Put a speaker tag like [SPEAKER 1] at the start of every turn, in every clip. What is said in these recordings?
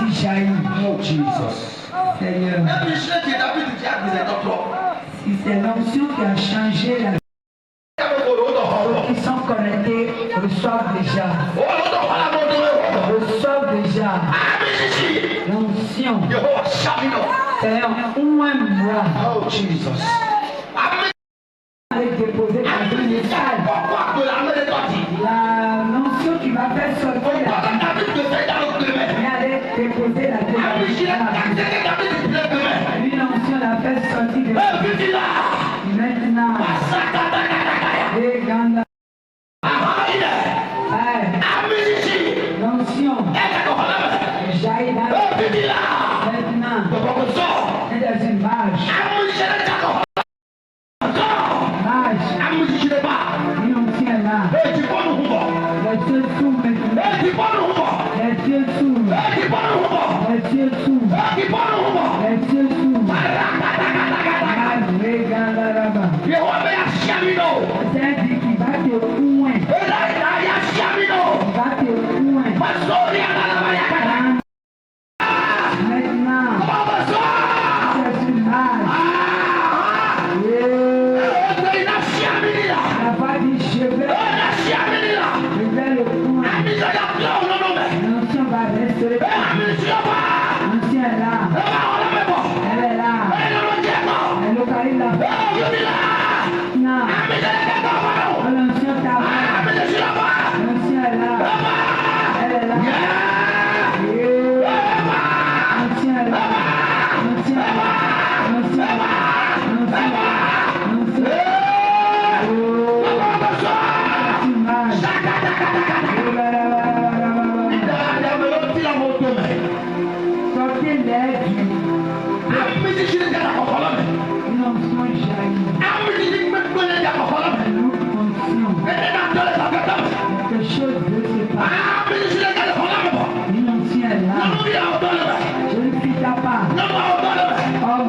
[SPEAKER 1] Oh Jesus.
[SPEAKER 2] Seigneur. Si c'est l'onction qui a changé la vie, ceux qui sont connectés reçoivent déjà. Reçoivent déjà l'onction. Seigneur, ouvre-moi.
[SPEAKER 1] Oh Jesus.
[SPEAKER 2] Allez déposer dans une salle. La l'onction qui va faire sortir la vie. Allez déposer la vie. Une onction la fait sortir de la vie. Maintenant. Et Ganda. L'onction. Jaillit dans la vie. Maintenant. Et dans une marche. Une onction est là. Les cieux s'ouvrent maintenant. Les cieux s'ouvrent. Les cieux s'ouvrent. Les cieux s'ouvrent. C'est un dit qui va te coin. Il va te coin. Maintenant, c'est une marche. La voix dit je vais le coin. L'onction va rester. L'onction est là. Elle est là. Elle localise la voix. Non. L'onction t'a l'onction est là. Elle est là. L'onction est là. L'onction est là. L'onction est là. L'onction est là. L'onction est là. Sortez l'air du une onction jaillit. Une onction. Quelque chose de se passer. Une onction est là. Je ne quitte pas. Oh,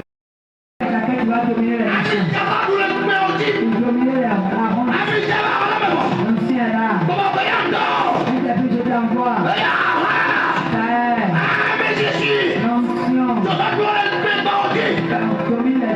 [SPEAKER 2] quelqu'un qui va dominer la nation. Il dominer la ronde. L'onction est là. Et depuis je t'envoie. L'onction. Domine les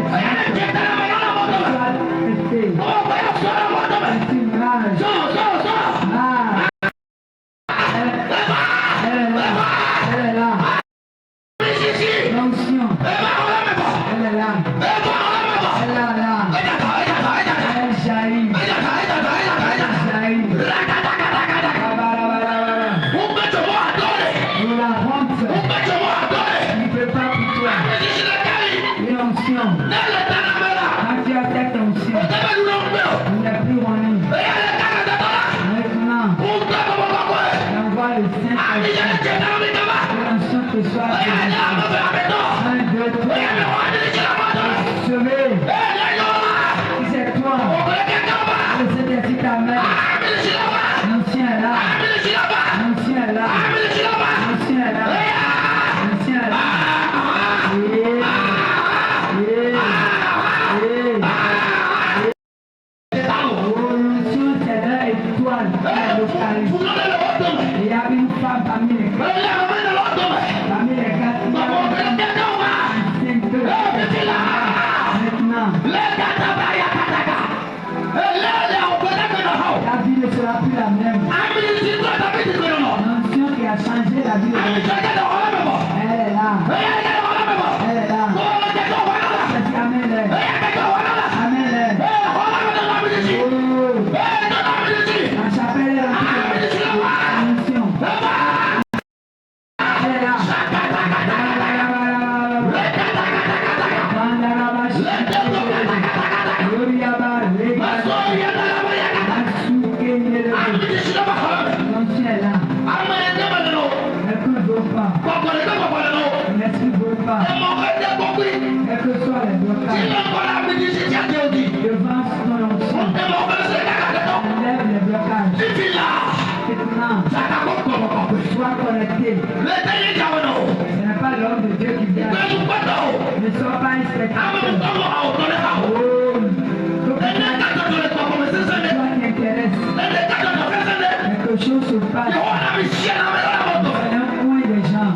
[SPEAKER 2] quand tu as cette onction, il n'y a plus rien. Maintenant, j'envoie le Saint-Esprit. L'onction te soit un, deux, trois. Sauvé. Si c'est toi, le Saint-Esprit t'amène. L'onction est là. L'onction est là. L'onction est là. L'onction est là. Il y a une femme parmi les quatre. Parmi les quatre, il y a une maintenant, la vie ne sera plus la même. L'onction qui a changé la vie de l'homme. Elle est là. Elle est là. Amène-les. Amène-les. La chapelle est la l'onction. Elle est là. L'onction est là. Elle ne veut pas. L'esprit ne veut pas. Quels que soient les blocages, devant son onction, enlève les blocages. Maintenant, sois connecté. Ce n'est pas l'homme de Dieu qui vient. Ne sois pas un spectateur. Oh, toi t'intéresses. Quelque chose se passe. C'est un coin des gens.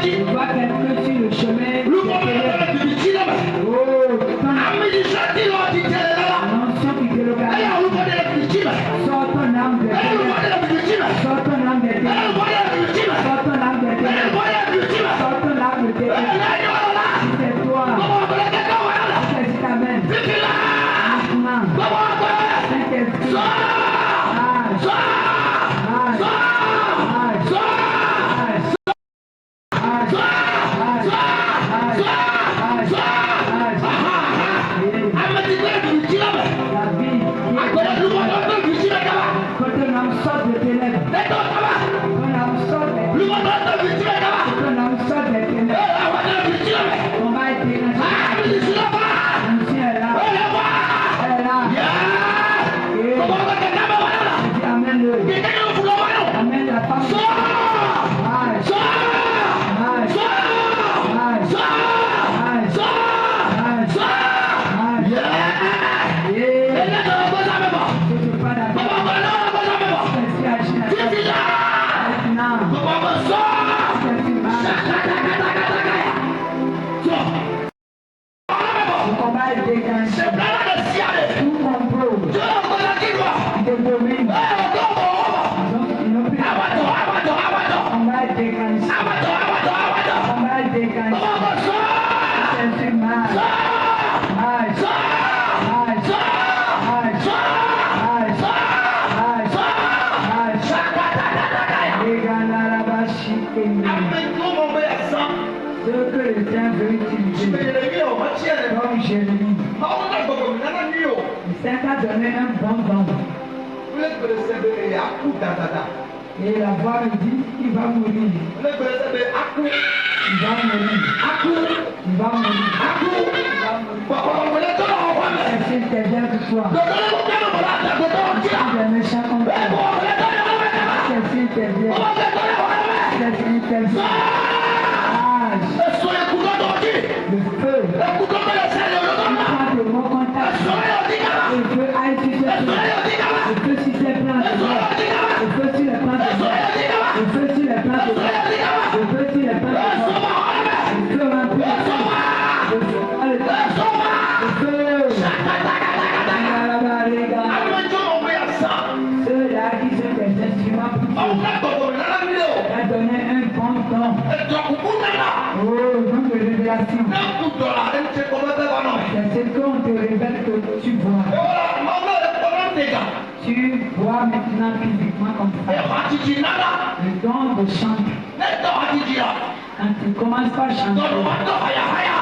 [SPEAKER 2] Je vois quelqu'un sur le chemin. Oh, l'onction qui te localise. Sors ton âme de ténèbres. Sors ton âme de ténèbres. Sors ton âme de ténèbres. Sors ton âme de ténèbres. Si c'est toi, si c'est ta main. Maintenant, Saint-Esprit. Et la voix me dit qu'il va mourir. Il va mourir. Il va mourir. Il va mourir. Est-ce que bien pour toi? Les méchants comme toi. Est-ce que bien? Est-ce que bien? Le feu. Le mot contact. Le feu aille sur ce feu. Le feu sur ses plans. Le feu sur les plans de mort. Le feu sur les plans de mort. Le feu sur les plans de mort. Le feu remplit le sang. Le feu dans le temps. Le feu. Ceux-là qui sont des instruments pour Dieu. Il a donné un bon don. Oh, donc de révélation. C'est ce qu'on te révèle que tu vois. Tu vois maintenant physiquement comme ça. Le don de chanter. Quand tu commences par chanter,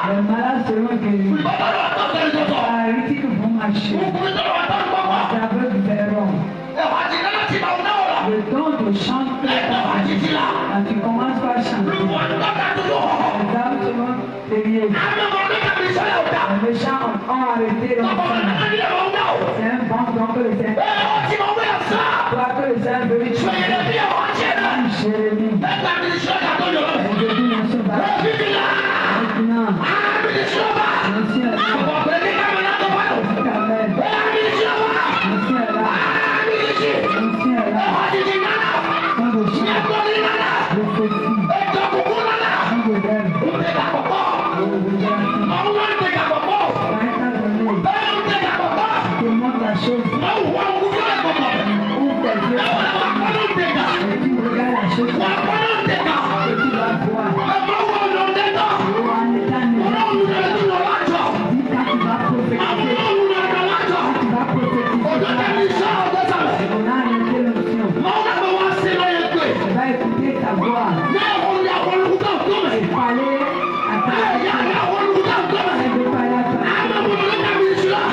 [SPEAKER 2] les malades seront guéris. Les paralytiques vont marcher. Les aveugles verront. Le don de chanter, quand tu commences par chanter, les âmes seront éveillées. Les méchants ont arrêté l'enfant. C'est un bon don que le Seigneur. Toi que le Seigneur veut te Jérémie. Et je dis non, ce va. Maintenant. Merci à toi. Merci à Amen. Merci à la. Merci à la. Sans de chien. Le feu-ci. Sans de verre. Tu montres la chose. Ouvre tes yeux. Et tu regardes la chose. Et tu vas voir. En étant négatif. Dis quand tu vas prophétiser. Quand tu vas prophétiser. On a arrêté l'option. Tu vas écouter ta voix. Et parler à ta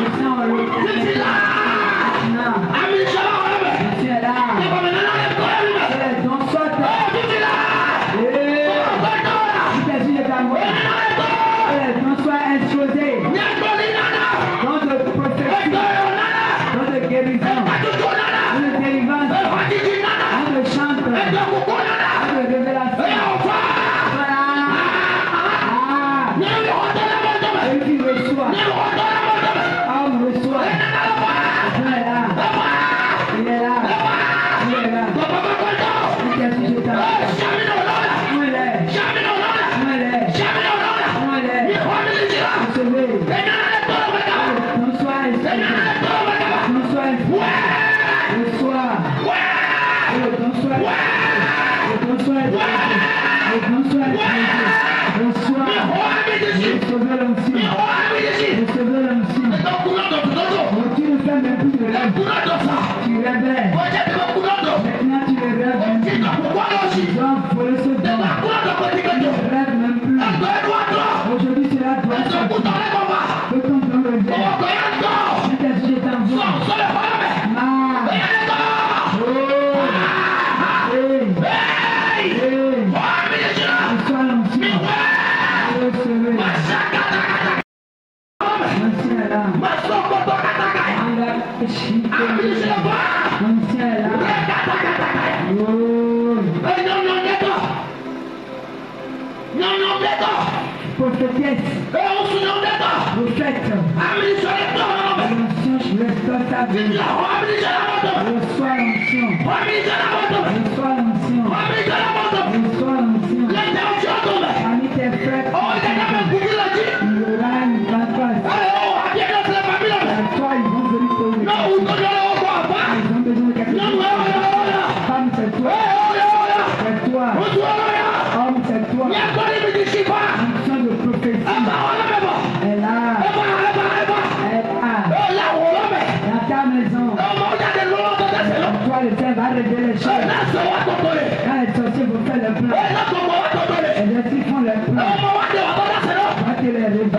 [SPEAKER 2] Maintenant, je suis là. Ils ont volé ce don. Ils ne rêvent même plus. Aujourd'hui, cela doit sortir. Que ton don revienne. Si tes yeux t'envoient. Reçois l'onction. Recevez. L'ancien est là. L'ancien est là. Prophétesse, prophète, l'onction, je restaure ta vie. Reçois l'onction. Reçois l'onction. Reçois l'onction. Parmi tes frères, il y aura une grande place. Toi, ils vont venir te le ils ont besoin de quelque chose. Femme, c'est toi. C'est toi. Homme, c'est toi. L'onction de prophétie. Elle a. Dans ta maison. Toi, le Seigneur va régler les choses. Quand les sorciers vont faire le plan. Les esprits font le plan. Va te les révéler.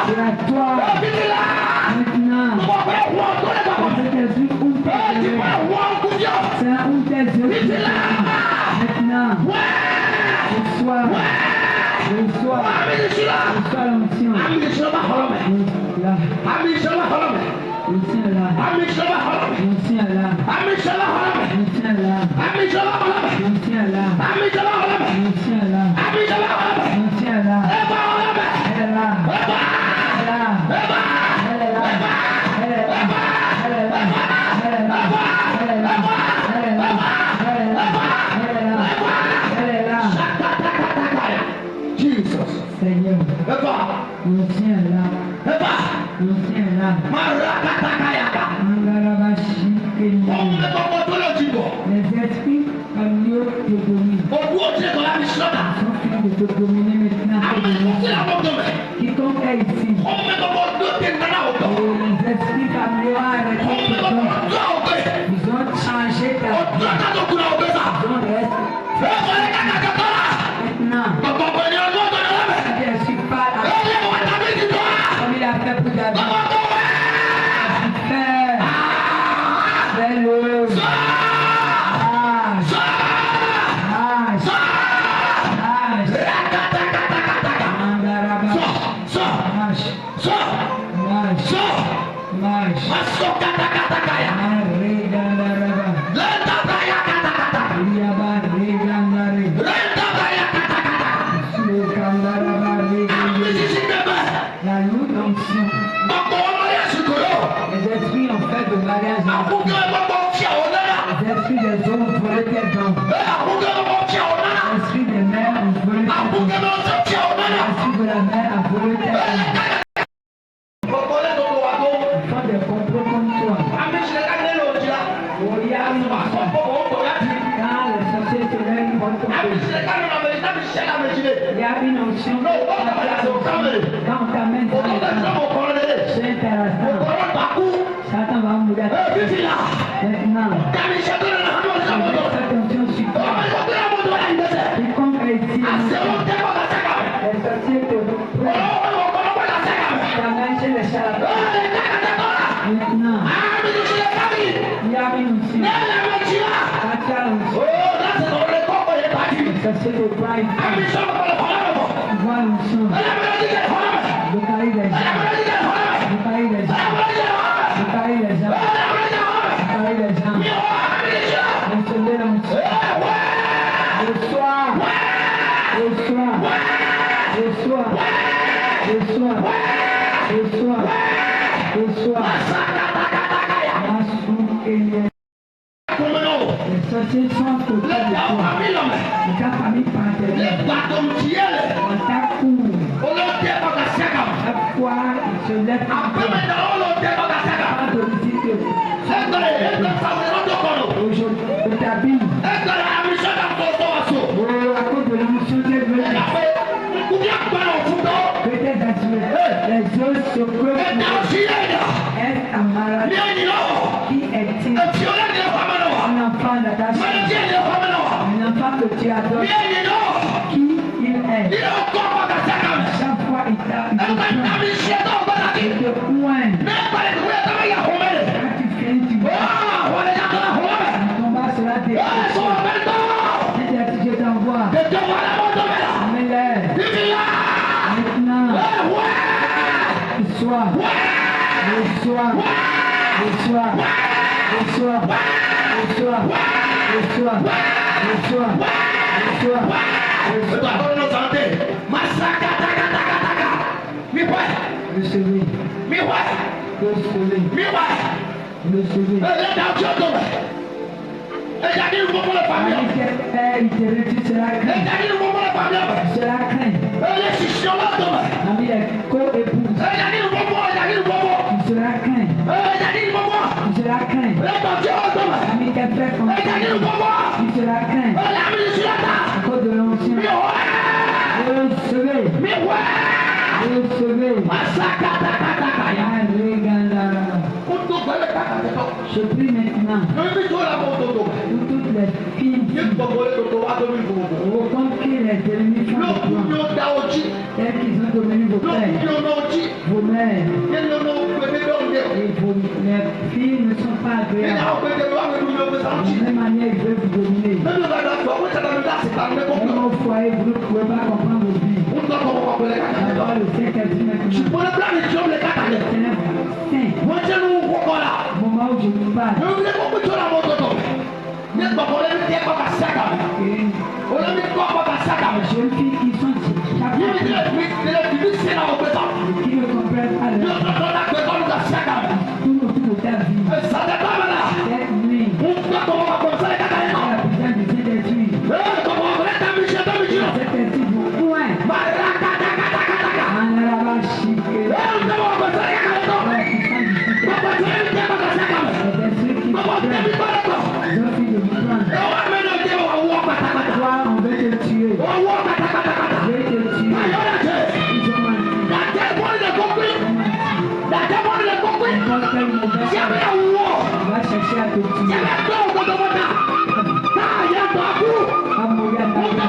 [SPEAKER 2] C'est à toi. Maintenant. Cet esprit ouvre tes yeux. C'est un ouvre tes yeux. Maintenant. Reçois l'onction. Là. L'onction est là. L'onction est là. L'onction est là. L'onction est là. L'onction est là. L'onction est là. Elle est là. Elle est là. Elle est là. Elle est là. Elle est là. Elle est là. Elle est là. Elle est là. Elle est là. Elle est là.
[SPEAKER 1] Jesus.
[SPEAKER 2] Seigneur. L'onction est là. L'onction est là. Les esprits familiaux te dominent. Ils sont finis de te dominer maintenant. Quiconque est ici. Les esprits familiaux ont arrêté de te dominer. Ils ont changé ta vie. Ils ont resté. Maintenant, si je suis pas là, comme il a fait pour David. Fais-le. La loupe d'onction. Les esprits ont fait de mariage. Les esprits des hommes ont volé tes dons. Les esprits des mères ont volé tes dons. L'esprit de la mère a volé tes dons. Ils font des complots contre toi. Quand les sorciers se lèvent, ils vont tomber. Il y a une onction. Quand on t'amène dans le temps, c'est intéressant. Satan va mourir. Maintenant, cette onction sur toi. Quiconque est ici, les sorciers te prennent. T'amènent chez les charlatans. Maintenant, il y a une onction. Quand tu as l'onction, les sorciers te prennent. Tu vois l'onction. Le carré des gens. Le carré des gens. Le carré des gens. Le carré des gens. Recevez l'onction. Reçois. Reçois. Reçois. Reçois. Reçois. Reçois. Les sorciers sont à côté de toi. Ta famille paternelle. On t'accourt. Chaque fois, il se lève pour toi. Pas de visite. Aujourd'hui, je t'habille. À cause de l'émission qui est venue. Peut-être assuré. Les yeux se creux. Est un malade. Qui est-il? Un enfant d'attache. Je t'envoie. Amène-les. Maintenant. Reçois. Reçois. Reçois. Reçois. Reçois. Reçois. Reçois. Reçois. Recevez. Recevez. Il te retire, cela craint. Cela craint. Ami, les co-épouses. Cela craint. Cela craint. Ami, qu'elle fait comme cela craint. À cause de l'ancien. Recevez. Recevez. Je prie maintenant pour toutes les filles qui les ennemis font de toi, tels qu'ils ont dominé vos pères, vos mères, et les filles ne sont pas agréables. De la même manière, ils veulent vous dominer. Même au foyer, vous ne pouvez pas comprendre vos vies. Alors le Seigneur dit maintenant, moment où je vous parle, les jeunes filles qui sont chaque qui ne comprennent pas leur tout autour de ta vie. Cette nuit, la puissance du Saint-Esprit, cet esprit vous point en arabachique. La puissance du Saint-Esprit qui vous prennent, ils ont fini de vous prendre. Toi, on veut te tuer. On veut te tuer. Ils ont menti. N'importe quel mauvais va chercher à te tuer. À mourir à ta vie.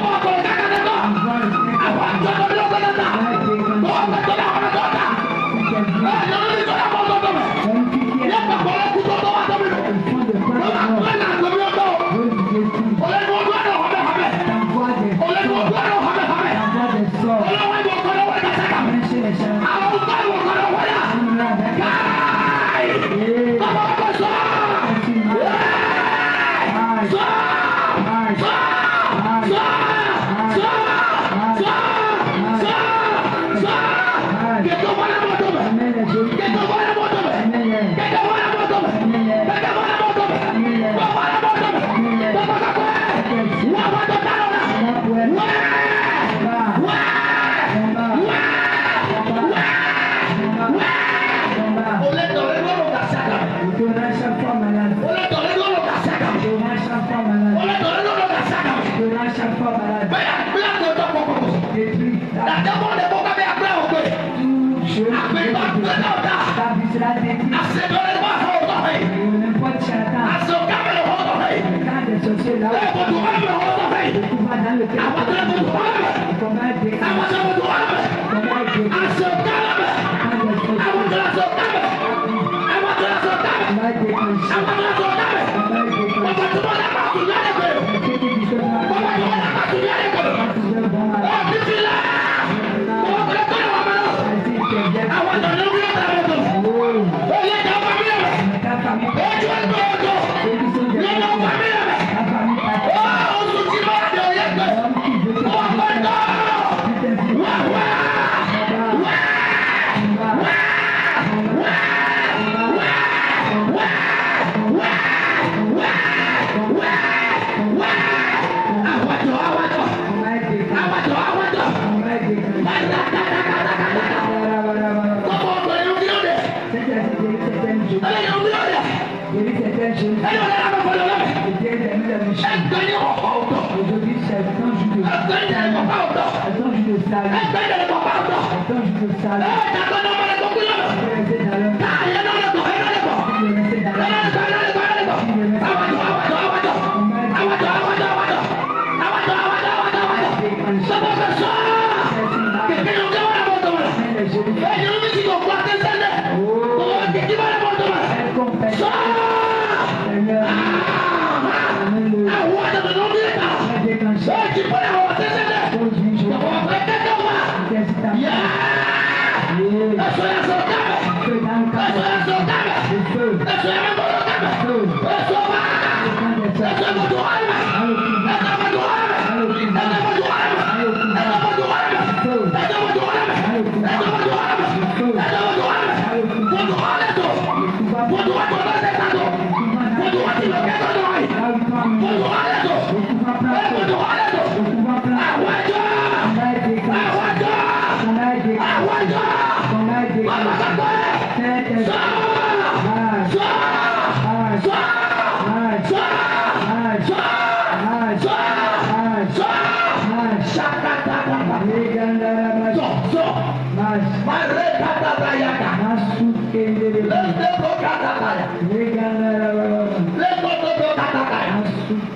[SPEAKER 3] I want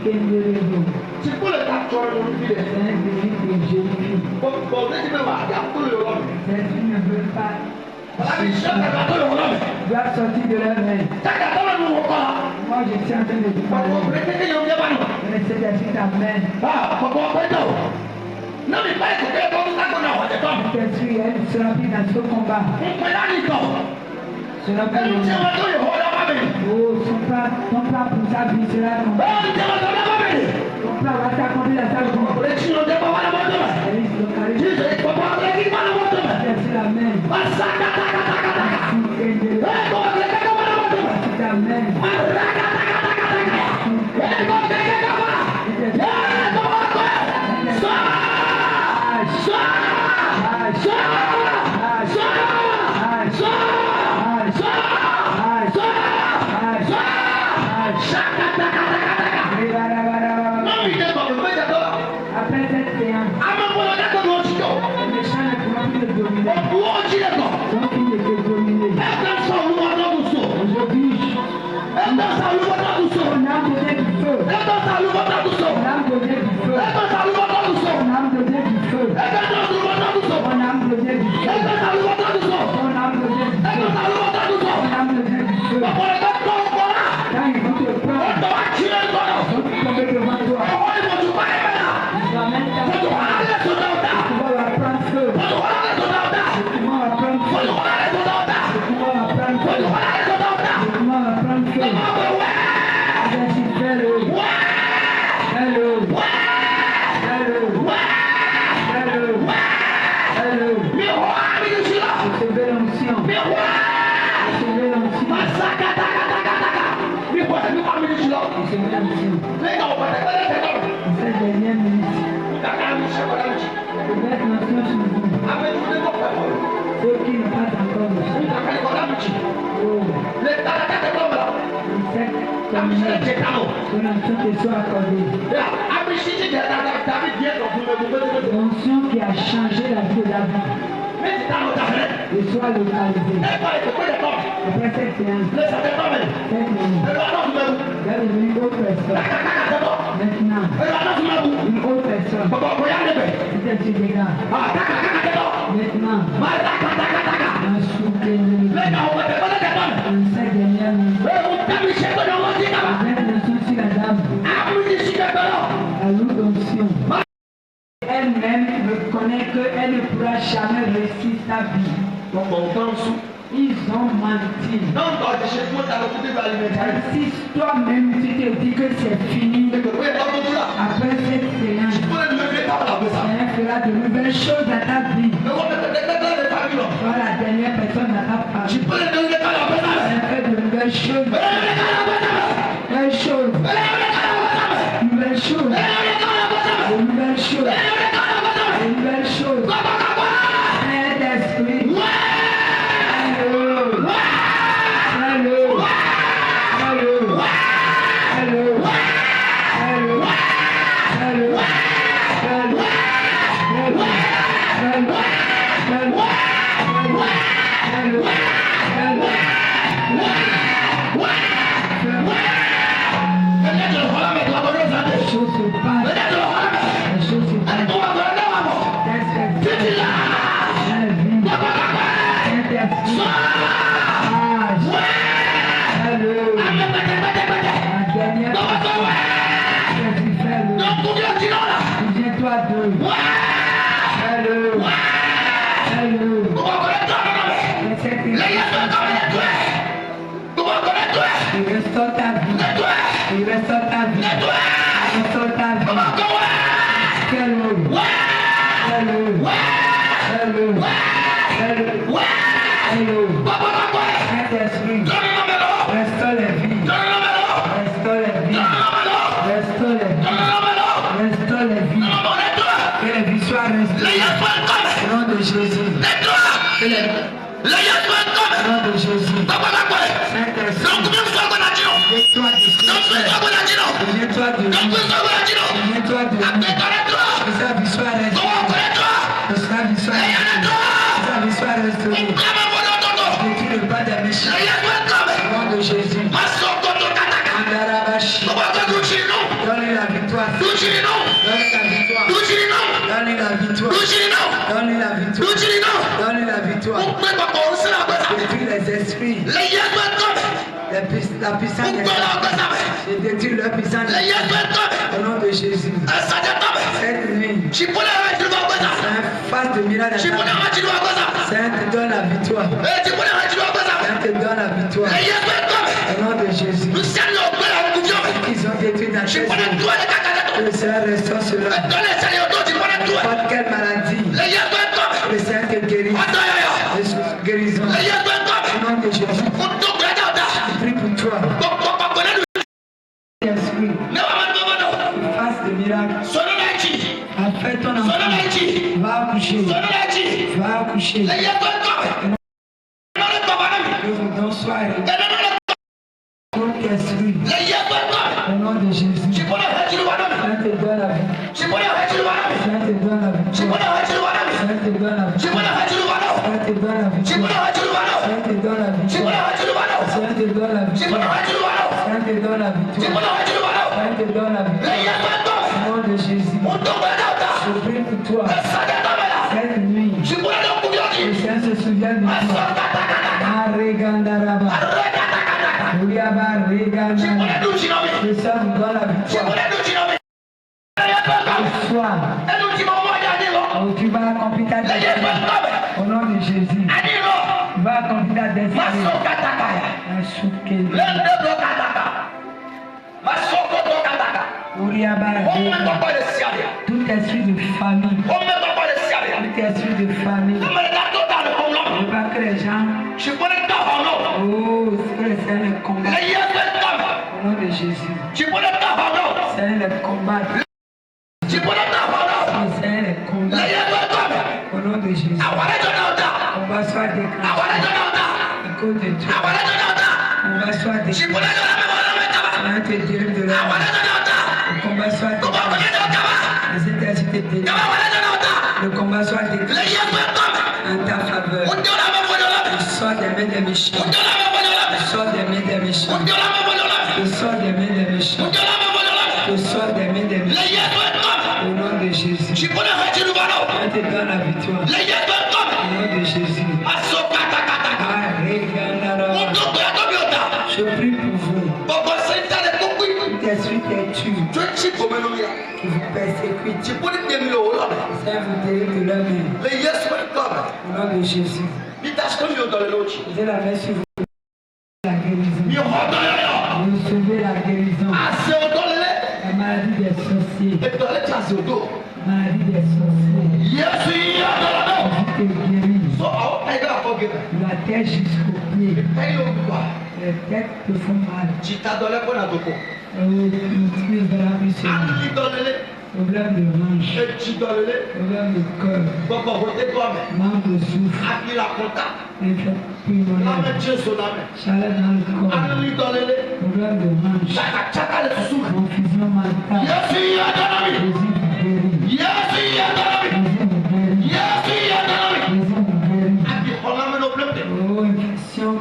[SPEAKER 2] Tu peux le capturer dans le vide. Bon, tu peux voir, il y a tout le monde.
[SPEAKER 3] Ils doivent sortir de leur main. Moi, je suis en train de te parler. Mais c'est ainsi ta main. Qu'est-ce qu'il y a? Il sera pris dans ce combat. Cela peut ton plan pour sa vie sera accompli. Ton plan va s'accomplir à sa vie. C'est la main. C'est ta main. Après cette séance, les méchants ne pourront plus le dominer. Donc il était dominé. Aujourd'hui, ton âme devient du feu. Ton âme devient du feu. Ton âme devient du feu. Ton âme devient du feu. Ton âme devient du feu. Ton âme devient du feu. Quand ils vont te prendre, ils vont te tomber devant toi. Ils amènent ta foi. Tu vas la prendre feu. Tu vas la prendre feu. Tu vas la prendre feu. Tu vas la prendre feu. Fais-le. Fais-le. Fais-le. Fais-le. Fais-le. Recevez l'onction. Recevez l'onction. Recevez l'onction. Cette dernière minute, je vais être l'onction sur vous. Ceux qui n'ont pas encore reçu. Oh. Que l'onction te soit accordée. L'onction qui a changé la vie de David. Et soit localisée. Après cette séance, cette minute, il va devenir une autre personne. Maintenant, une autre personne. C'est un dégât. Maintenant, un souffle. Cette dernière minute. La loupe d'onction. Elle-même reconnaît qu'elle ne pourra jamais réussir sa vie. Ils ont menti. Si toi-même tu te dis que c'est fini, après cette séance, Seigneur fera de nouvelles choses à ta vie. Toi, la dernière personne n'a pas parlé. Seigneur fait de nouvelles choses. Nouvelles choses. Nouvelles choses. De nouvelles choses. De nouvelles choses. Saint-Esprit. Il restaure ta vie. Il restaure ta vie. Il restaure ta vie. Fais-le. Fais-le. Fais-le. Fais-le. Fais-le. Saint-Esprit. Restaure les vies. Restaure les vies. Restaure les vies. Restaure les vies. Que les vies soient restaurées. Au nom de Jésus. Que les au nom de Jésus. Saint-Esprit. Viens-toi de viens-toi de viens-toi de que sa vie soit restaurée. Que sa vie soit restaurée. Que sa vie soit restaurée. Détruis le pas des méchants. Au nom de Jésus. Andarabashi. Donne Détruis les esprits. La puissance des esprits. Je détruis leur puissance. Au nom de Jésus. Cette nuit. C'est un face de miracle. Seigneur te donne la victoire. Seigneur te donne la victoire. Au nom de Jésus. Qu'ils ont détruit dans cette vie. Que le Seigneur restaure cela. N'importe quelle maladie. Que le Seigneur te guérisse. Guérison. Au nom de Jésus. Je prie pour toi. Esprit. Face de miracle. Après ton enfant. Va accoucher. Va accoucher. Que vos dons soient réglés. Tout esprit. Au nom de Jésus. Seigneur te donne la vie. Seigneur te donne la vie. Seigneur te donne la vie. Seigneur te donne la vie. Seigneur te donne la vie. Seigneur te donne la vie. Seigneur te donne la vie. Seigneur te donne la vie. Au nom de Jésus. Je prie pour toi. Cette nuit. Le Seigneur se souvient de toi. Aregandaraba. Uriaba Regandaraba. Le Seigneur vous donne la victoire. Ce soir, où tu vas accomplir ta destinée. Au nom de Jésus. Tu vas accomplir ta destinée. Tout esprit de famille. Tout esprit de famille. Ne veux pas que les gens. Oh, c'est que le Seigneur les combat. Au nom de Jésus. Seigneur les combat. Le Seigneur les combat. Au nom de Jésus. On va soit déclenché. À cause de Dieu. On va soit déclenché. Seigneur te dirige de la main. Le combat soit déclenché. Les états te délivrent. Le combat soit déclenché en ta faveur. Je sors des mains des méchants. Je sors des mains des méchants. Je sors des mains des méchants. Je sors des mains des méchants. Au nom de Jésus. Je te donne la victoire. Au nom de Jésus. Je prie pour vous. Tout esprit qui tue, qui vous persécute, Seigneur vous délivre de leur main. Au nom de Jésus. Vous la main sur vous. La guérison. Recevez la guérison. La maladie des sorciers. Maladie des sorciers. Vous êtes guéri. De la tête jusqu'au pied. Les têtes te font mal. Problème de hanche. Problème de cœur. Manque de souffle. Infection pulmonaire. Chaleur dans le corps. Problème de hanche. Confusion mentale. Jésus vous guérit. Jésus vous guérit. Jésus vous guérit. Oh, infection.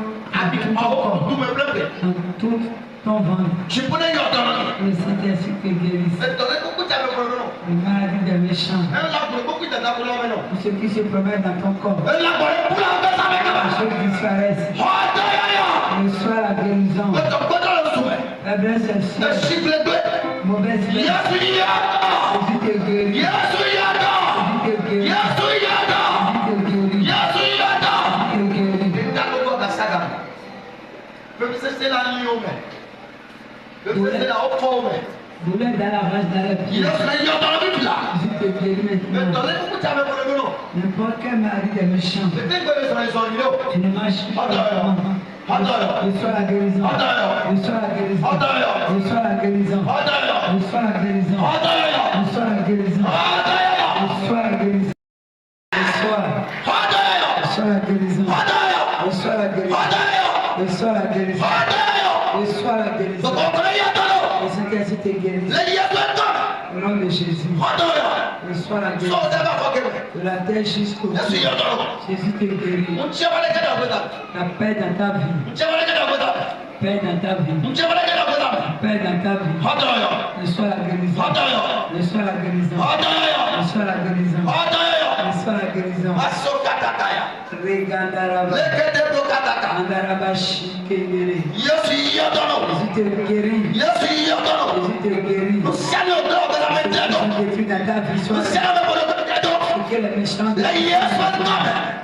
[SPEAKER 3] En tout ton ventre. Le Saint-Esprit te guérisse. Les maladies des méchants. Ce qui se promène dans ton corps. Les choses disparaissent. Reçois la guérison. La blesse est seule. Mauvaise blesse. Jésus te guérit. Jésus te guérit. Jésus te guérit. Douleur dans la rage, dans la pied. Jésus te guérit maintenant. N'importe quelle maladie des méchants. Tu ne marches pas. Reçois la guérison. Reçois la guérison. Reçois la guérison. Reçois la guérison. Reçois la guérison. Reçois la guérison. Reçois la guérison. Reçois la guérison. Reçois la guérison. Reçois la guérison. Le Saint-Esprit te guérit. Au nom de Jésus. Reçois la guérison. De la tête jusqu'au pied. Jésus te guérit. La paix dans ta vie. Paix dans ta vie. Paix dans ta vie. Reçois la guérison. Reçois la guérison. Reçois la guérison. Reçois la guérison. Rigandaraba.
[SPEAKER 2] Lekete Bokataka.
[SPEAKER 3] Andarabashi Kegere.
[SPEAKER 2] Yesu Yodono.
[SPEAKER 3] Jésus te guérit.
[SPEAKER 2] Yesu Yodono.
[SPEAKER 3] Jésus te guérit.
[SPEAKER 2] Nous saluons le de la
[SPEAKER 3] Les
[SPEAKER 2] méthode.
[SPEAKER 3] méchants détruits dans ta vie
[SPEAKER 2] Nous
[SPEAKER 3] soient
[SPEAKER 2] saluons le de la méthode.
[SPEAKER 3] que les méchants
[SPEAKER 2] La Yesu Yodono.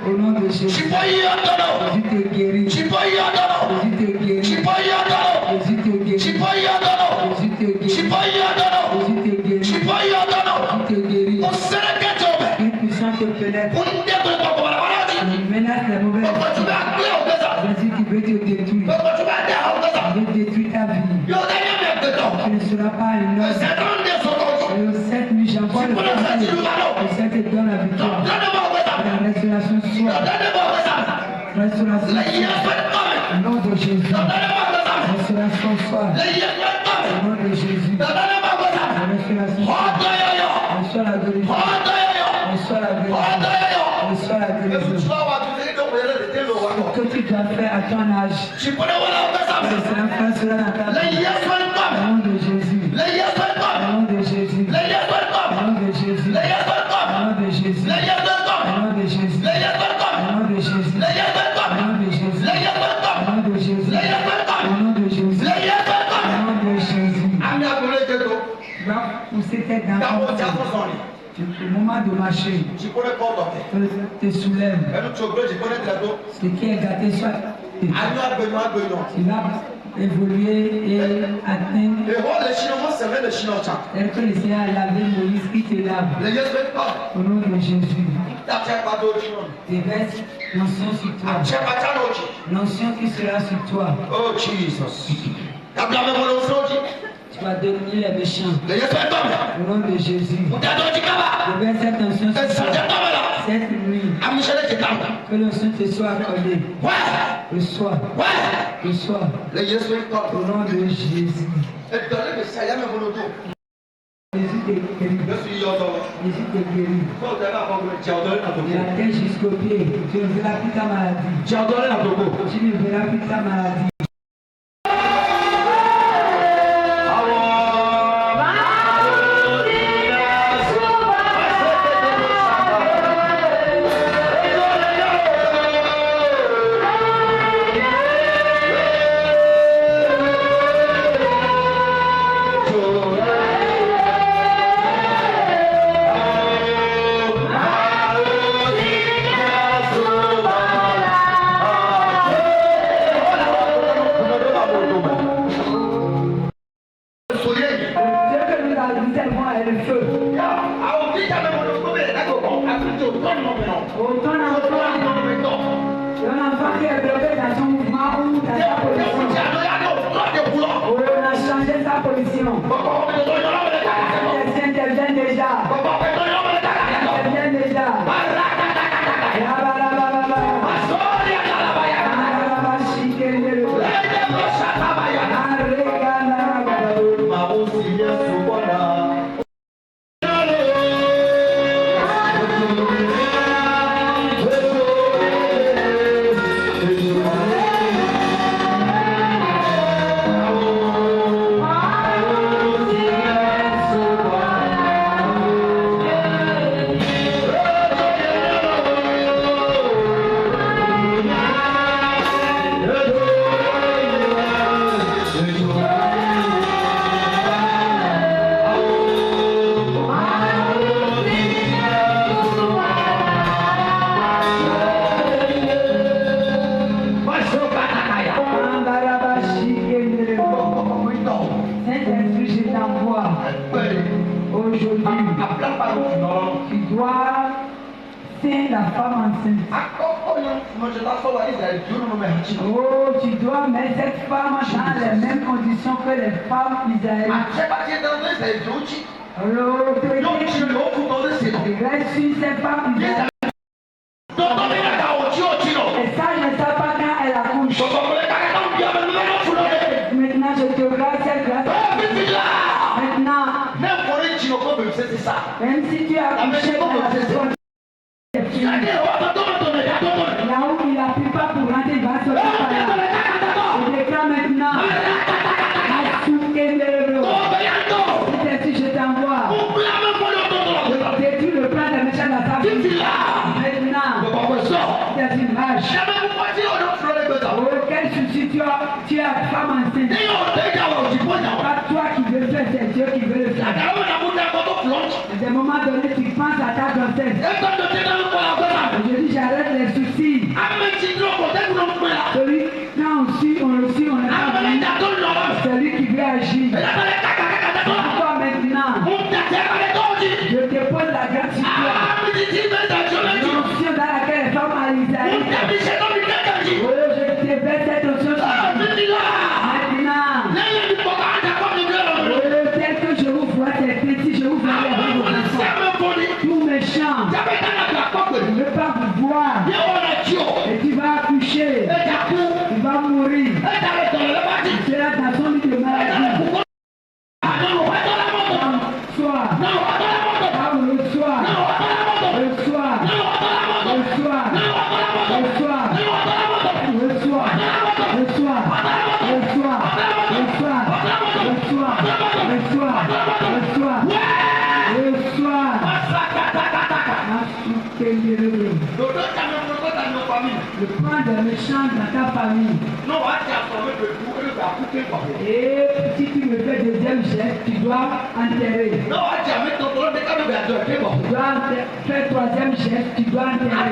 [SPEAKER 3] au nom de Jésus.
[SPEAKER 2] Chipo Yodono.
[SPEAKER 3] Jésus te guérit.
[SPEAKER 2] Chipo Yodono.
[SPEAKER 3] Jésus te guérit.
[SPEAKER 2] Chipo Yodono.
[SPEAKER 3] Jésus te guérit.
[SPEAKER 2] Chipo Yodono.
[SPEAKER 3] Jésus te guérit.
[SPEAKER 2] Chipo Yodono.
[SPEAKER 3] Jésus te guérit.
[SPEAKER 2] Chipo Yodono.
[SPEAKER 3] Jésus te guérit.
[SPEAKER 2] Au Sénégal, tu
[SPEAKER 3] Une puissance te pénètre.
[SPEAKER 2] pour nous dire que le corps va la maladie.
[SPEAKER 3] Il menace les mauvaises.
[SPEAKER 2] Pourquoi tu vas appeler au désert?
[SPEAKER 3] Jésus qui veut te détruire.
[SPEAKER 2] Pourquoi tu vas dire au désert?
[SPEAKER 3] Il veut détruire ta vie.
[SPEAKER 2] Yo, d'ailleurs, même de temps.
[SPEAKER 3] Tu ne seras pas une
[SPEAKER 2] Le
[SPEAKER 3] autre.
[SPEAKER 2] Satan des autres.
[SPEAKER 3] Et au 7 nuit, j'envoie le conseil. Le 7 te donne la victoire.
[SPEAKER 2] Donne-moi au désert.
[SPEAKER 3] La restauration soit.
[SPEAKER 2] Donne-moi au désert.
[SPEAKER 3] Restauration
[SPEAKER 2] La
[SPEAKER 3] soit.
[SPEAKER 2] Yesu Yodono.
[SPEAKER 3] Au nom de Jésus.
[SPEAKER 2] Donne-moi au désert.
[SPEAKER 3] Restauration soit.
[SPEAKER 2] La Yesu
[SPEAKER 3] Au
[SPEAKER 2] Yodono.
[SPEAKER 3] nom de Jésus.
[SPEAKER 2] Donne-moi au désert.
[SPEAKER 3] Restauration soit.
[SPEAKER 2] Hodoyoyo.
[SPEAKER 3] Reçois la guérison.
[SPEAKER 2] Hodoyoyo.
[SPEAKER 3] Reçois la guérison.
[SPEAKER 2] Hodoyoyo.
[SPEAKER 3] Reçois la guérison. Que tu dois faire à ton âge.
[SPEAKER 2] Tu peux le voir au désert.
[SPEAKER 3] Que cela fasse cela dans ta
[SPEAKER 2] La
[SPEAKER 3] vie.
[SPEAKER 2] Yesu
[SPEAKER 3] Au
[SPEAKER 2] Yodono.
[SPEAKER 3] nom de Jésus.
[SPEAKER 2] La Yesu
[SPEAKER 3] Au
[SPEAKER 2] Yodono.
[SPEAKER 3] nom de Jésus.
[SPEAKER 2] La Yesu
[SPEAKER 3] Au
[SPEAKER 2] Yodono.
[SPEAKER 3] nom de Jésus.
[SPEAKER 2] La Yesu
[SPEAKER 3] Au
[SPEAKER 2] Yodono.
[SPEAKER 3] nom de Jésus.
[SPEAKER 2] La Yesu
[SPEAKER 3] Au
[SPEAKER 2] Yodono.
[SPEAKER 3] nom de Jésus.
[SPEAKER 2] La Yesu
[SPEAKER 3] Au
[SPEAKER 2] Yodono.
[SPEAKER 3] nom de Jésus.
[SPEAKER 2] La Yesu
[SPEAKER 3] Au
[SPEAKER 2] Yodono.
[SPEAKER 3] nom de Jésus.
[SPEAKER 2] La Yesu
[SPEAKER 3] Au
[SPEAKER 2] Yodono.
[SPEAKER 3] nom de Jésus.
[SPEAKER 2] La Yesu
[SPEAKER 3] Au
[SPEAKER 2] Yodono.
[SPEAKER 3] nom de Jésus.
[SPEAKER 2] La Yesu
[SPEAKER 3] Au
[SPEAKER 2] Yodono.
[SPEAKER 3] nom de Jésus.
[SPEAKER 2] Ami agolo eketo.
[SPEAKER 3] Tu vas pousser tes dents.
[SPEAKER 2] Kabo jago sọ̀rọ̀.
[SPEAKER 3] Au moment de marcher,
[SPEAKER 2] Tu peux le corps d'ọ̀tẹ̀.
[SPEAKER 3] te soulève.
[SPEAKER 2] Ẹnu tí o gbé jì kọ́lé tẹ̀lé tó.
[SPEAKER 3] Ce qui est gâté soit.
[SPEAKER 2] Anú agbẹnu agbẹnu.
[SPEAKER 3] Tu vas évoluer et atteindre.
[SPEAKER 2] Èhó lè ṣí ọmọ sẹ̀mẹ́ lè ṣí ọjà.
[SPEAKER 3] Tel que le Seigneur a lavé Moïse qui te lave.
[SPEAKER 2] Lè yẹ fẹ́ tọ́.
[SPEAKER 3] Au nom de Jésus.
[SPEAKER 2] Dàtẹ́ pàtó ojú náà.
[SPEAKER 3] Déverse l'onction sur toi.
[SPEAKER 2] Àtẹ́ pàtó ojú.
[SPEAKER 3] L'onction qui sera sur toi.
[SPEAKER 2] Oh Jesus. Dàbí abẹ́ wọlé oṣù ojú.
[SPEAKER 3] Tu vas dominer les méchants.
[SPEAKER 2] Lè yẹ fẹ́ tọ́ mi.
[SPEAKER 3] Au nom de Jésus.
[SPEAKER 2] Dàdó ojú kábà.
[SPEAKER 3] Déverse cette onction sur
[SPEAKER 2] Ẹ̀sán tẹ́
[SPEAKER 3] toi.
[SPEAKER 2] tọ́ mi lọ.
[SPEAKER 3] Cette nuit,
[SPEAKER 2] Àmúṣẹ́lẹ̀ ti kàn.
[SPEAKER 3] que l'onction te soit accordée.
[SPEAKER 2] Wẹ́.
[SPEAKER 3] Reçois.
[SPEAKER 2] Wẹ́.
[SPEAKER 3] Reçois.
[SPEAKER 2] Lè yẹ fẹ́ tọ́.
[SPEAKER 3] Au nom de Jésus.
[SPEAKER 2] Ẹ̀dọ̀lẹ́ mi sẹ́ yẹ́mẹ̀ wọlé ojú.
[SPEAKER 3] Jésus te guérit.
[SPEAKER 2] Yẹ́sù yí ọ̀dọ́.
[SPEAKER 3] Jésus te guérit.
[SPEAKER 2] Fọ́ ọ̀dọ́ náà fọ́ mi jẹ́ ọ̀dọ́ náà tó
[SPEAKER 3] De
[SPEAKER 2] kú.
[SPEAKER 3] la tête jusqu'au pied. Tu ne verras plus ta maladie.
[SPEAKER 2] Jẹ́ ọ̀dọ́ náà tó kú.
[SPEAKER 3] Tu ne verras plus ta maladie. Dieu que nous avons tellement est le feu. Autant un enfant qui est bloqué dans son mouvement ou dans sa position. On a changé sa position. Elle intervient déjà. Elle intervient déjà. Saint-Esprit, je t'envoie aujourd'hui. Tu dois saindre la femme enceinte. Oh, tu dois mettre cette femme dans les mêmes conditions que les femmes israélites. L'autorité reste sur cette femme israélite. Et ça, je ne sais pas quand elle accouche. Maintenant, je te grâce cette grâce. Maintenant, même si tu as accouché dans la maison, là où il n'a pu pas pour rentrer, il va sortir par là. Je déclare maintenant. Je t'envoie. Détruis le plan des méchants dans ta vie. Maintenant, c'est une marche. tu as femme enceinte. Pas toi qui veux faire, c'est Dieu qui veut le faire. À des moments donnés, tu penses à ta grossesse. Je dis, j'arrête les soucis. Celui, quand on n'est pas venu. Celui qui veut agir. Pourquoi maintenant? Je te pose la grâce sur toi. L'onction dans laquelle les femmes à Isaïe. Oh, je te verse cette onction sur toi. Maintenant. Oh, tel que je vous vois, c'est petit, je vous vois avec vos enfants. Tout méchant. Je ne veux pas vous voir. Et tu vas accoucher. Tu vas mourir. Tu seras dans son lit de maladie. Le point de méchant dans ta famille. Et si tu me fais deuxième geste, tu dois enterrer. Tu dois faire troisième geste, tu dois enterrer.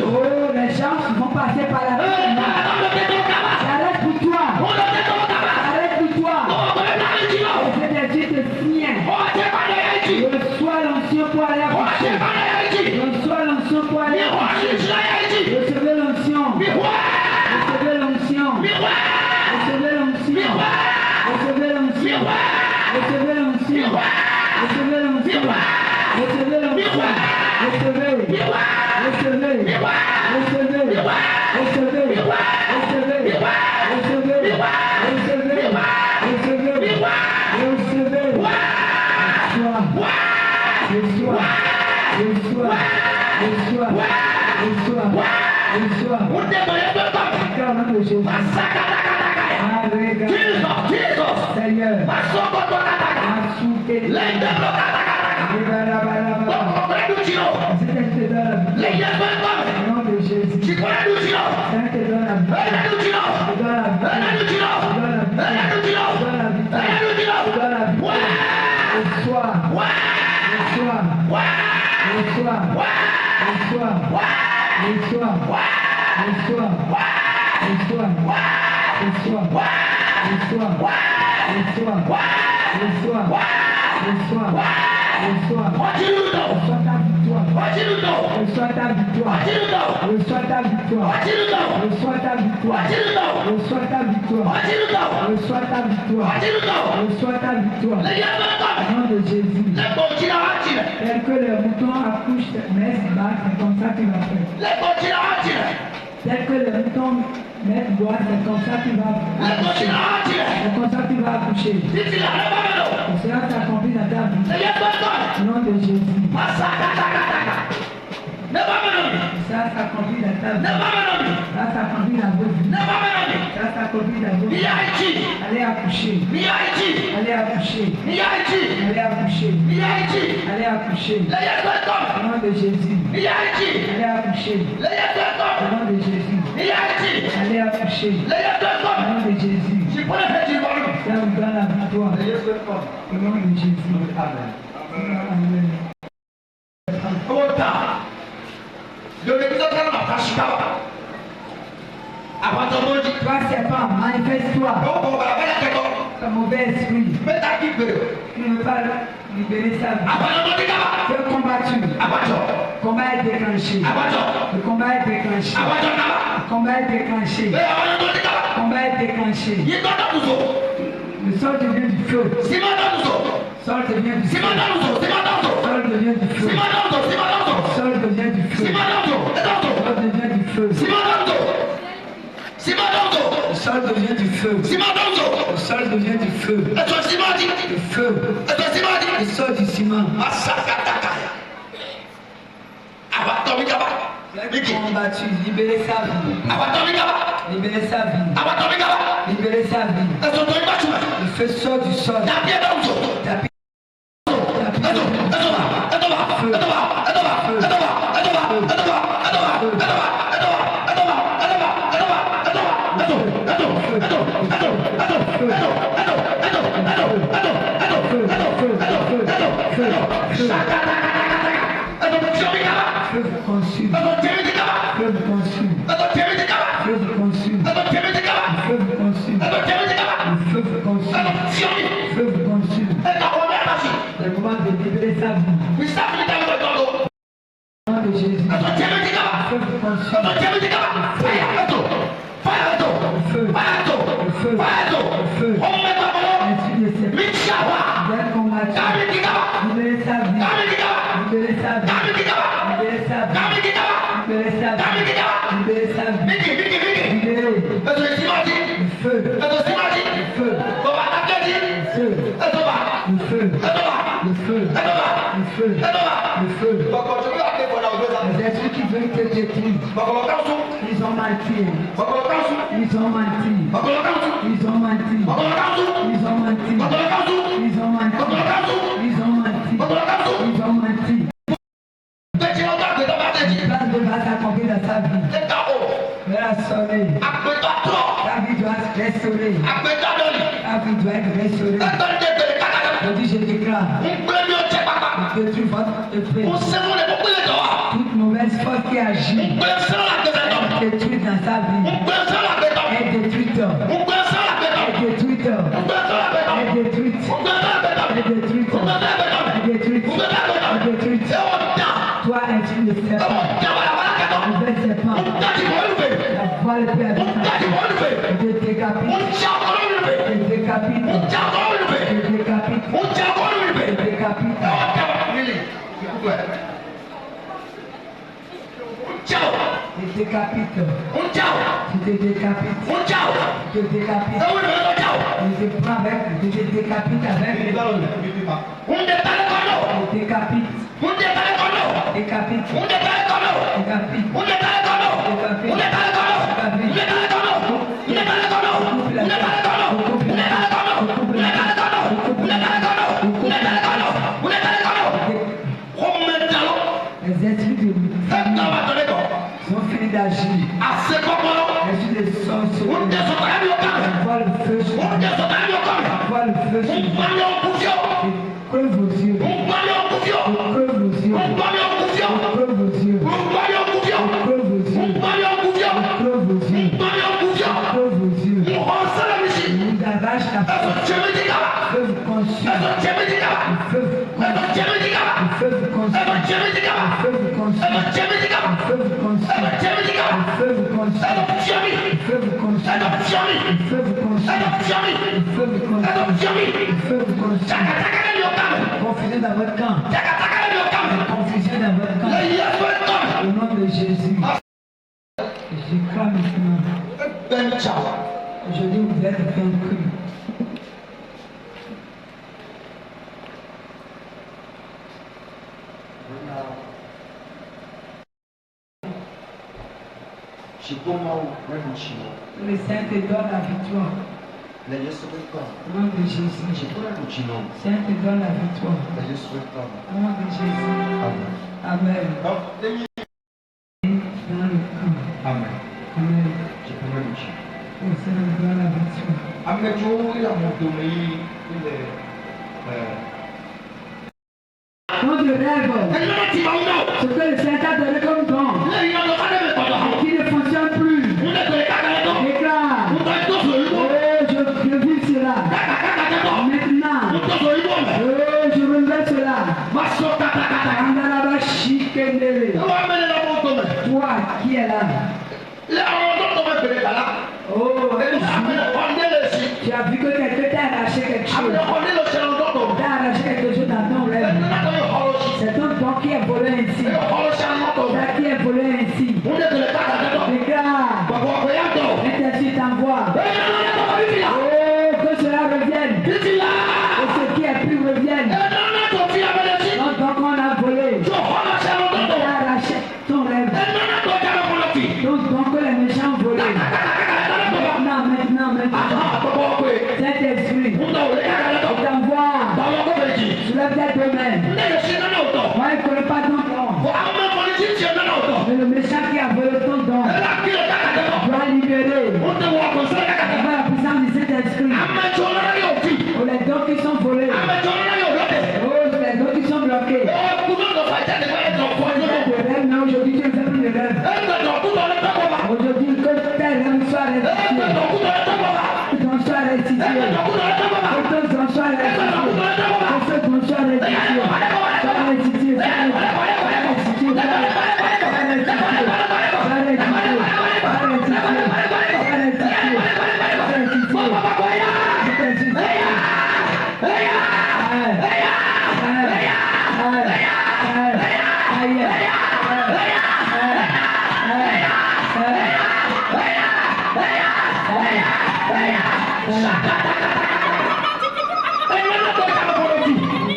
[SPEAKER 3] Oh, les gens vont passer par la vie. J'arrête pour toi. J'arrête pour toi. Et c'est des yeux de sien. Reçois l'onction pour aller accoucher. Reçois l'onction pour aller accoucher. Recevez l'onction. Recevez l'onction. Recevez l'onction. Recevez l'onction. Recevez l'onction. Recevez l'onction. Recevez l'onction. Recevez. Recevez. Recevez. Recevez. Recevez. Recevez. Recevez. Recevez. Reçois. Reçois. Reçois. Reçois. Reçois. Reçois. Au nom de Jésus. Seigneur. Au nom de Jésus. Reçois ta victoire. Reçois ta victoire. Reçois ta victoire. Reçois ta victoire. Reçois ta victoire. Reçois ta victoire. Au nom de Jésus. Tel que les moutons accouchent, mais se battent, c'est comme ça qu'il va faire. Tel que les moutons mettent boire, c'est comme ça qu'il va accoucher. C'est comme ça qu'il va accoucher. Et cela s'accomplit dans ta vie. Au nom de Jésus. Ça s'accomplit dans ta vie. Ça s'accomplit dans votre vie. Ça s'accomplit dans votre vie. Allez accoucher. Allez accoucher. Allez accoucher. Allez accoucher. Au nom de Jésus. Allez accoucher. Au nom de Jésus. Allez accoucher. Au nom de Jésus. Ça vous donne la victoire. Au nom de Jésus. Amen. Toi, serpent, manifeste-toi. Un mauvais esprit. Tu ne veux pas libérer sa vie. Tu es combattu. Le combat est déclenché. Le combat est déclenché. Le combat est déclenché. Le combat est déclenché. Le sol devient du feu. Le sol devient du feu. Le sol devient du feu. Le sol devient du feu. Le sol devient du feu. Le sol devient du feu. Le sol devient du feu. Le feu. Le sol du ciment. Combattu, libérer sa vie. Libérer sa vie. Libérer sa vie. Le feu sort du sol. Feu. Les esprits qui veulent te détruire, ils ont menti. Ils ont menti. Ils ont menti. Ils ont menti. Ils ont menti. Ils ont menti. Ils ont menti. Le plan de va s'accomplir dans sa vie. Elle a sonné. Ta vie doit être restaurée. Ta vie doit être restaurée. Je dis, je déclare. Détruis votre esprit. Toute mauvaise force qui agit. Elle détruit dans sa vie. Elle détruit. Elle détruit. Elle détruit. Elle détruit. Elle détruit. Elle détruit. Toi, esprit de serpent. Mauvais serpent. La voile est perdue. Je décapite. Je décapite. Je décapite. Je décapite. Je décapite. Je te décapite. Je te décapite. Je te prends avec. Je te décapite avec. Je décapite. Décapite. Les esprits de famille sont finis d'agir. Les esprits de sorcellerie. Envoie le feu sur vous. Envoie le feu sur vous. Creux vos yeux. Creux vos yeux. Creux vos yeux. Creux vos yeux. Creux vos yeux. Creux vos yeux. Vous arrache la force. Le feu vous consume. Le feu vous consume. Le feu vous consume. Le feu vous consume. Le feu vous consume. Le feu vous consume. Le feu vous consume. Le feu vous consume. Le feu vous consume. Le feu vous consume. Confusion dans votre camp. Confusion dans votre camp. Au nom de Jésus. Je crois maintenant. Aujourd'hui, vous êtes vaincus. Le Saint te donne la victoire. Au nom de Jésus. Saint te donne la victoire. Au nom de Jésus. Amen. Dans le camp.
[SPEAKER 1] Amen.
[SPEAKER 3] Amen.
[SPEAKER 1] Je
[SPEAKER 3] Le Saint te donne la victoire. Quand tu rêves, ce que le Saint t'a donné comme don, qui ne fonctionne plus, déclare, je vis cela. Maintenant, je renouvelle cela. Toi qui es là, tu as vu que quelqu'un t'a arraché quelque chose. T'a arraché quelque chose dans ton rêve. C'est ton don qui est volé ainsi. C'est qui est volé ainsi. Déclare. L'intercide t'envoie. Que cela revienne. Que ce qui est plus revienne. Donc on a volé. On a arraché ton rêve. Donc que les méchants ont volé. Maintenant. Saint-Esprit, je t'envoie. Soulève tes deux mains. Moi, il ne connaît pas ton don. Mais le méchant qui a volé ton don doit libérer. choqué. Mais aujourd'hui, tu ne fais plus de rêve. Aujourd'hui, que tes rêves soient restitués. Que ton soit restitué. Que ton soit restitué. Que ton soit restitué. Sois restitué.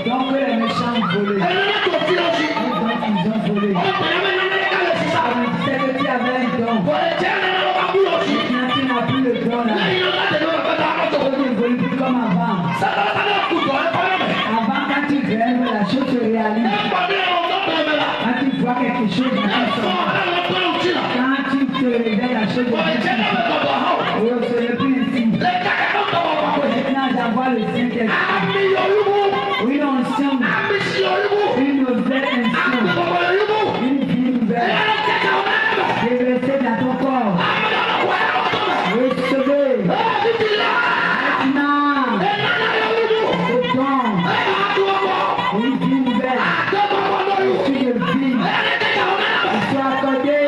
[SPEAKER 3] Donc les méchants volés. Donc ils ont volé. C'est que tu avais un don. Tu n'as plus le don là. Tu ne voles plus comme avant. Avant quand tu rêves, la chose se réalise. Quand tu vois quelque chose, quand tu te réveilles, la chose se n'est plus ici. Maintenant j'envoie le Saint-Esprit. Une onction, une nouvelle onction, une vie nouvelle. Déverser dans ton corps. Recevez. Maintenant. Le don. Une vie nouvelle. Une vie de vie. Il soit accordé.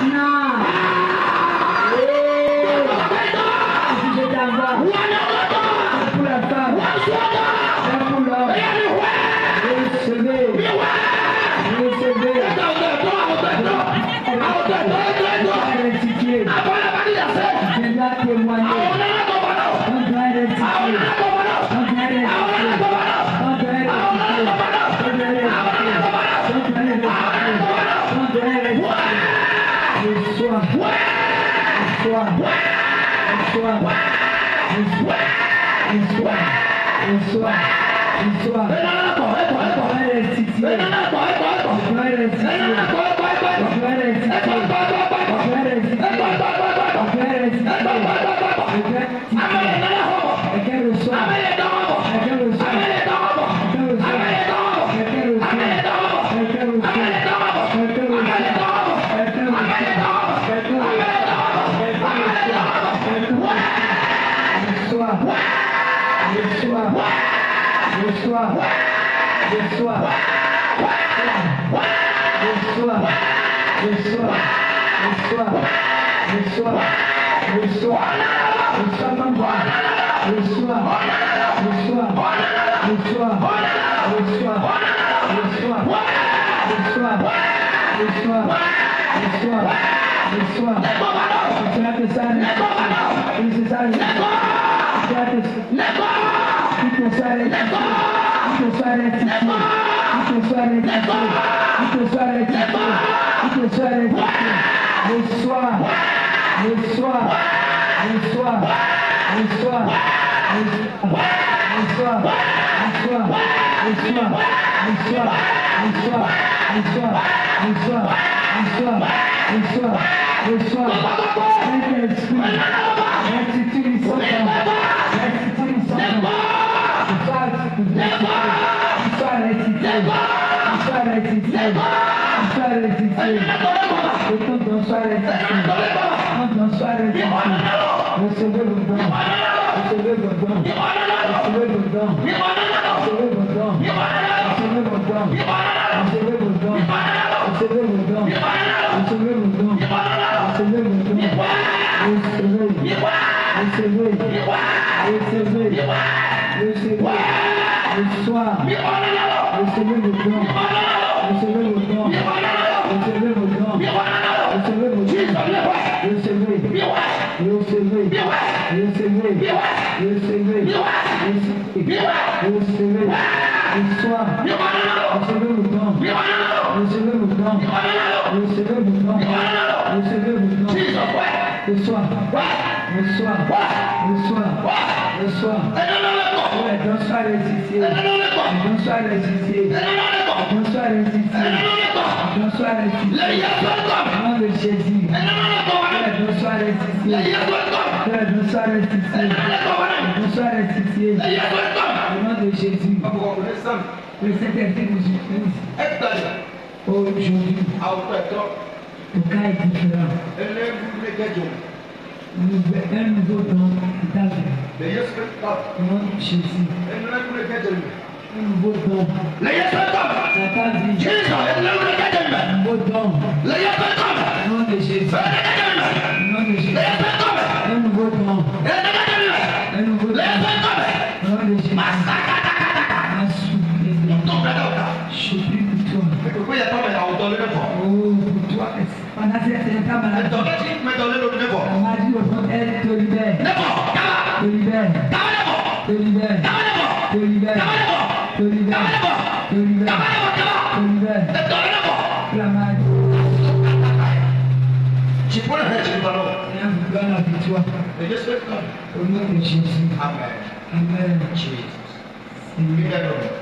[SPEAKER 3] Maintenant. Si je t'envoie. Pour la femme. Pour l'homme. Recevez. Recevez. Restituer. Je dois témoigner. On doit restituer. On doit restituer. On doit restituer. On doit restituer. Le soir. Le soir. Le soir. Le soir. Le soir. Le soir. Le soir. On doit restituer. On doit restituer. Le Saint-Esprit nous utilise
[SPEAKER 2] Extérieur.
[SPEAKER 3] aujourd'hui.
[SPEAKER 2] Autre.
[SPEAKER 3] Le cas est différent.
[SPEAKER 2] Élève-vous
[SPEAKER 3] Un nouveau don est arrivé.
[SPEAKER 2] le Yesu Kristo.
[SPEAKER 3] Au nom de Jésus.
[SPEAKER 2] Élève-vous
[SPEAKER 3] Un nouveau don.
[SPEAKER 2] le Yesu Kristo.
[SPEAKER 3] Dans ta vie.
[SPEAKER 2] Jésus, élève-vous
[SPEAKER 3] Un nouveau don.
[SPEAKER 2] le Yesu Kristo.
[SPEAKER 3] Au nom de Jésus. Au nom de Jésus. Un nouveau don. Un nouveau don. Au nom de Jésus. Je prie pour toi. Oh, pour toi. Pendant cette temps maladie. La maladie au fond, elle te libère. Te libère. Te libère. Te libère. Te libère. Te libère. Te libère. La maladie. Viens vous donne la victoire. Au nom de Jésus.
[SPEAKER 2] Amen.
[SPEAKER 3] Amen.
[SPEAKER 2] Jesus.
[SPEAKER 3] Seigneur.
[SPEAKER 2] Amen.